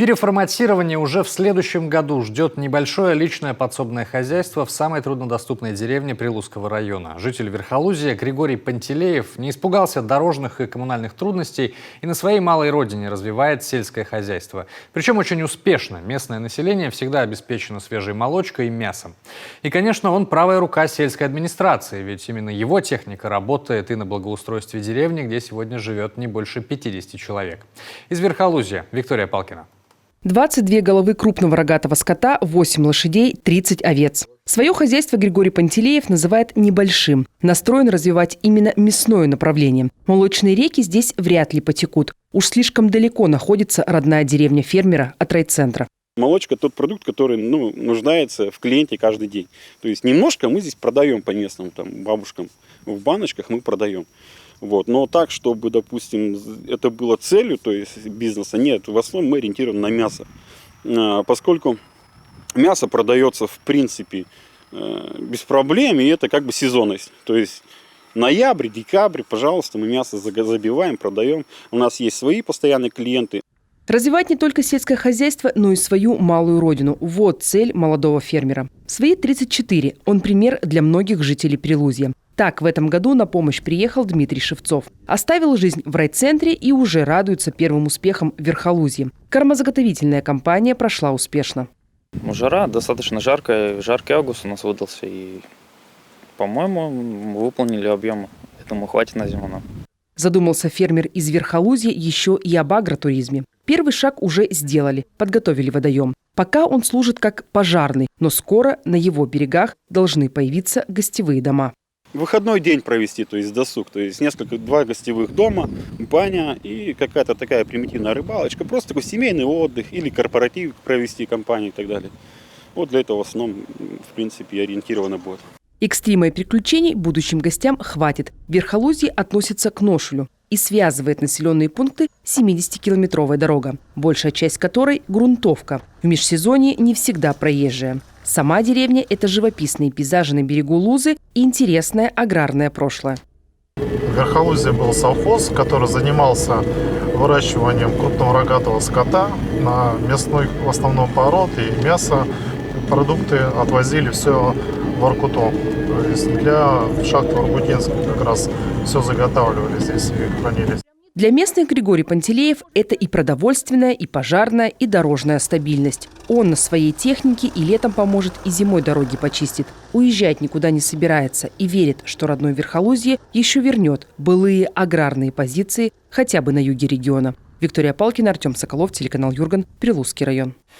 Переформатирование уже в следующем году ждет небольшое личное подсобное хозяйство в самой труднодоступной деревне Прилузского района. Житель Верхолузья Григорий Пантелеев не испугался дорожных и коммунальных трудностей и на своей малой родине развивает сельское хозяйство. Причем очень успешно. Местное население всегда обеспечено свежей молочкой и мясом. И, конечно, он правая рука сельской администрации, ведь именно его техника работает и на благоустройстве деревни, где сегодня живет не больше 50 человек. Из Верхолузья Виктория Палкина. 22 головы крупного рогатого скота, 8 лошадей, 30 овец. Свое хозяйство Григорий Пантелеев называет небольшим. Настроен развивать именно мясное направление. Молочные реки здесь вряд ли потекут. Уж слишком далеко находится родная деревня фермера от райцентра. Молочка – тот продукт, который нуждается в клиенте каждый день. То есть немножко мы здесь продаем по местным бабушкам. В баночках мы продаем. Но так, чтобы, допустим, это было целью, то есть бизнеса, нет. В основном мы ориентированы на мясо. Поскольку мясо продается, в принципе, без проблем, и это как бы сезонность. То есть ноябрь, декабрь, пожалуйста, мы мясо забиваем, продаем. У нас есть свои постоянные клиенты. Развивать не только сельское хозяйство, но и свою малую родину. Вот цель молодого фермера. В свои 34 он пример для многих жителей Прилузья. Так, в этом году на помощь приехал Дмитрий Шевцов. Оставил жизнь в райцентре и уже радуется первым успехам в Верхолузье. Кормозаготовительная кампания прошла успешно. Жара достаточно жаркая. Жаркий август у нас выдался. И, по-моему, мы выполнили объемы. Этому хватит на зиму нам. Задумался фермер из Верхолузья еще и об агротуризме. Первый шаг уже сделали, подготовили водоем. Пока он служит как пожарный, но скоро на его берегах должны появиться гостевые дома. Выходной день провести, то есть досуг, то есть два гостевых дома, баня и какая-то такая примитивная рыбалочка, просто такой семейный отдых или корпоратив провести, компанию и так далее. Вот для этого в основном, в принципе, ориентировано будет. Экстрима и приключений будущим гостям хватит. Верхолузье относится к Ношулю и связывает населенные пункты 70-километровая дорога, большая часть которой – грунтовка. В межсезонье не всегда проезжая. Сама деревня – это живописные пейзажи на берегу Лузы и интересное аграрное прошлое. В Верхолузье был совхоз, который занимался выращиванием крупного рогатого скота на мясной в основном пород и мясо. Продукты отвозили все в Воркуту. То есть для шахты Воркутинска как раз все заготавливали здесь и хранились. Для местных Григорий Пантелеев – это и продовольственная, и пожарная, и дорожная стабильность. Он на своей технике и летом поможет, и зимой дороги почистит. Уезжать никуда не собирается и верит, что родной Верхолузье еще вернет былые аграрные позиции хотя бы на юге региона. Виктория Палкина, Артем Соколов, телеканал Юрган, Прилузский район.